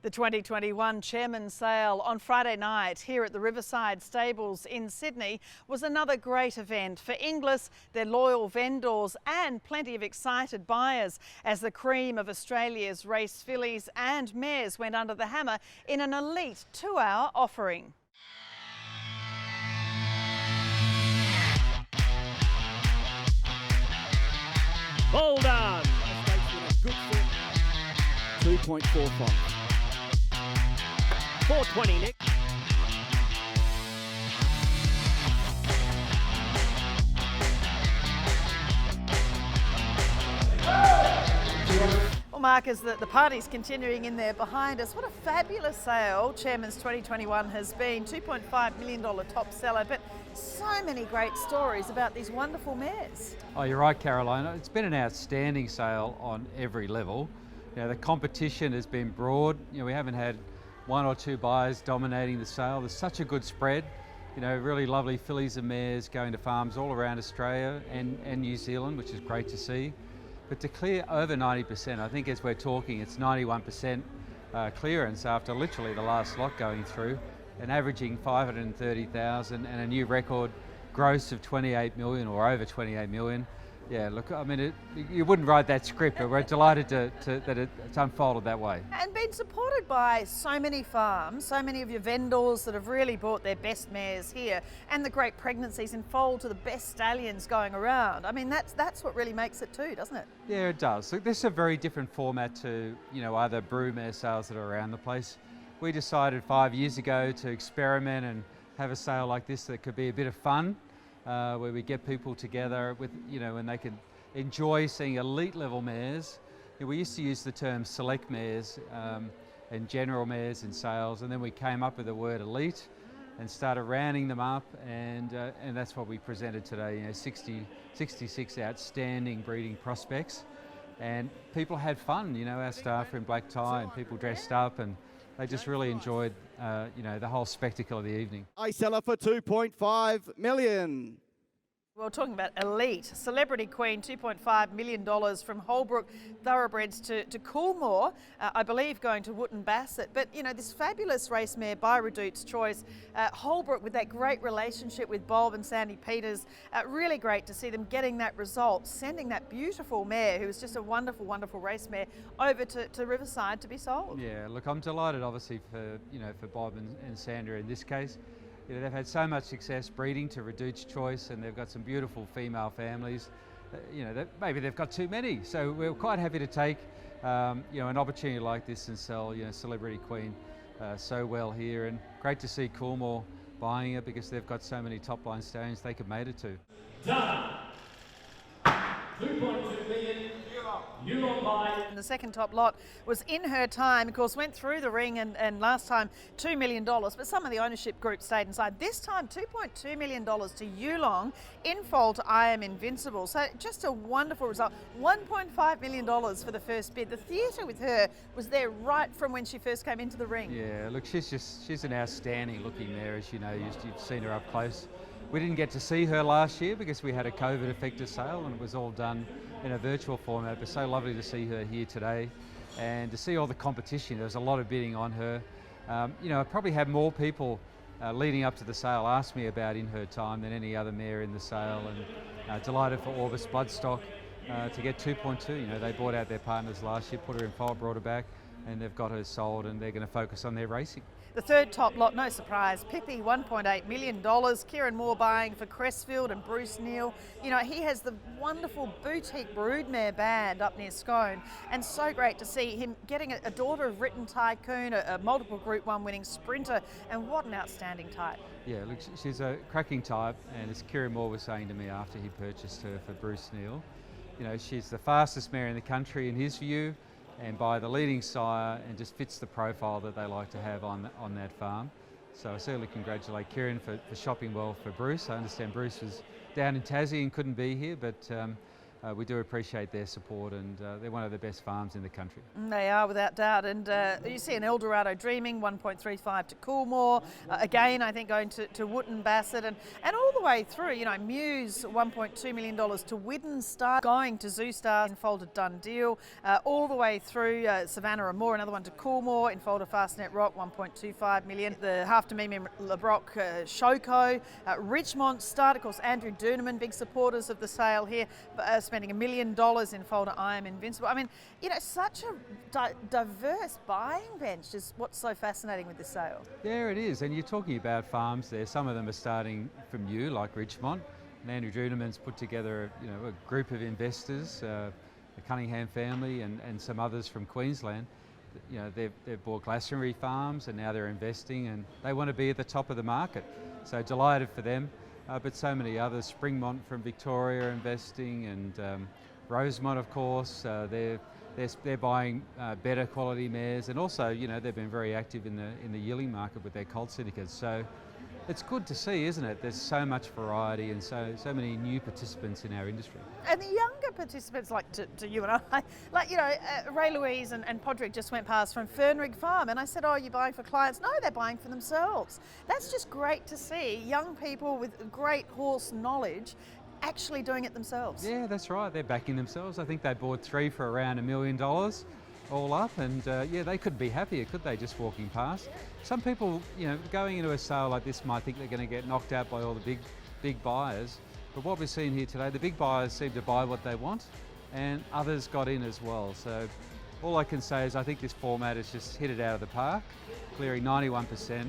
The 2021 Chairman's Sale on Friday night here at the Riverside Stables in Sydney was another great event for Inglis, their loyal vendors and plenty of excited buyers as the cream of Australia's race fillies and mares went under the hammer in an elite 2-hour offering. Hold on! Good foot. 2.45. 420, Nick. Well, Mark, as the party's continuing in there behind us, what a fabulous sale Chairman's 2021 has been. $2.5 million top seller, but so many great stories about these wonderful mares. Oh, you're right, Caroline. It's been an outstanding sale on every level. You know, the competition has been broad. You know, we haven't had one or two buyers dominating the sale. There's such a good spread. You know, really lovely fillies and mares going to farms all around Australia and New Zealand, which is great to see. But to clear over 90%, I think as we're talking, it's 91% clearance after literally the last lot going through and averaging 530,000 and a new record gross of 28 million or over 28 million. Yeah, look, I mean, you wouldn't write that script, but we're delighted that it's unfolded that way. And been supported by so many farms, so many of your vendors that have really brought their best mares here, and the great pregnancies in foal to the best stallions going around. I mean, that's what really makes it too, doesn't it? Yeah, it does. Look, this is a very different format to, you know, other brew mare sales that are around the place. We decided 5 years ago to experiment and have a sale like this that could be a bit of fun. Where we get people together with, you know, and they can enjoy seeing elite level mares. You know, we used to use the term select mares and general mares in sales, and then we came up with the word elite and started rounding them up, and that's what we presented today. You know, 66 outstanding breeding prospects, and people had fun. You know, our staff were in black tie and people dressed up, and they just really enjoyed, you know, the whole spectacle of the evening. I sell her for 2.5 million. Well, talking about elite, Celebrity Queen, $2.5 million from Holbrook Thoroughbreds to Coolmore, I believe going to Wootton Bassett. But, you know, this fabulous race mare by Redute's Choice, Holbrook with that great relationship with Bob and Sandy Peters, really great to see them getting that result, sending that beautiful mare, who was just a wonderful, wonderful race mare, over to Riverside to be sold. Yeah, look, I'm delighted obviously for, you know, for Bob and Sandra in this case. You know, they've had so much success breeding to Redute's Choice, and they've got some beautiful female families. You know, maybe they've got too many, so we're quite happy to take, you know, an opportunity like this and sell, you know, Celebrity Queen so well here. And great to see Coolmore buying it because they've got so many top line stallions they could mate it to. Done. 2.2 million. And the second top lot was In Her Time, of course, went through the ring and last time $2 million, but some of the ownership group stayed inside. This time $2.2 million to Yulong, in foal to I Am Invincible. So just a wonderful result. $1.5 million for the first bid. The theatre with her was there right from when she first came into the ring. Yeah, look, she's an outstanding looking mare, as you know, you've seen her up close. We didn't get to see her last year because we had a COVID affected sale and it was all done in a virtual format, but so lovely to see her here today and to see all the competition. There's a lot of bidding on her. You know, I probably had more people leading up to the sale ask me about In Her Time than any other mare in the sale, and delighted for Orbis Bloodstock to get 2.2. You know, they bought out their partners last year, put her in foal, brought her back, and they've got her sold and they're going to focus on their racing. The third top lot, no surprise, Pippi, $1.8 million. Kieran Moore buying for Crestfield and Bruce Neal. You know, he has the wonderful boutique broodmare band up near Scone, and so great to see him getting a daughter of Written Tycoon, a multiple Group 1 winning sprinter, and what an outstanding type. Yeah, look, she's a cracking type, and as Kieran Moore was saying to me after he purchased her for Bruce Neal, you know, she's the fastest mare in the country in his view, and by the leading sire, and just fits the profile that they like to have on that farm. So I certainly congratulate Kieran for shopping well for Bruce. I understand Bruce was down in Tassie and couldn't be here, but we do appreciate their support, and they're one of the best farms in the country. They are, without doubt. And you see an Eldorado Dreaming, 1.35 to Coolmore. Again, I think going to Wootton Bassett, and all the way through, you know, Muse, $1.2 million to Widden Star, going to Zoo Star, Enfolded Done Deal, all the way through Savannah and Moore, another one to Coolmore, Enfolded Fastnet Rock, $1.25 million. The Half to Meme LeBrock Shoko, Richmond Start, of course, Andrew Doonerman, big supporters of the sale here, spending $1 million in folder I Am Invincible. I mean, you know, such a diverse buying bench is what's so fascinating with this sale. Yeah, it is. And you're talking about farms there. Some of them are starting from new, like Richmond. And Andrew Doonerman's put together, you know, a group of investors, the Cunningham family and some others from Queensland. You know, they've bought Glastonbury farms and now they're investing and they want to be at the top of the market. So delighted for them. But so many others, Springmont from Victoria investing, and Rosemont, of course, they're buying better quality mares, and also, you know, they've been very active in the yearling market with their colt syndicates. So it's good to see, isn't it? There's so much variety and so many new participants in our industry. And the younger participants, like to you and I, like, you know, Ray Louise and Podrick just went past from Fernrig Farm, and I said, oh, you're buying for clients? No, they're buying for themselves. That's just great to see young people with great horse knowledge actually doing it themselves. Yeah, that's right. They're backing themselves. I think they bought 3 for around $1 million all up, and yeah, they couldn't be happier, could they, just walking past? Some people, you know, going into a sale like this might think they're going to get knocked out by all the big buyers, but what we're seeing here today, the big buyers seem to buy what they want, and others got in as well. So all I can say is I think this format has just hit it out of the park, clearing 91%,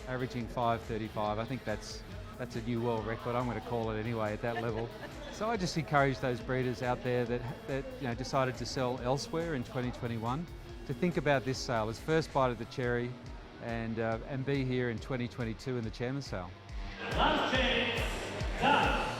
averaging 5.35. I think that's a new world record. I'm going to call it anyway at that level. So I just encourage those breeders out there that you know, decided to sell elsewhere in 2021 to think about this sale as first bite of the cherry, and be here in 2022 in the Chairman's Sale. Last chance, done.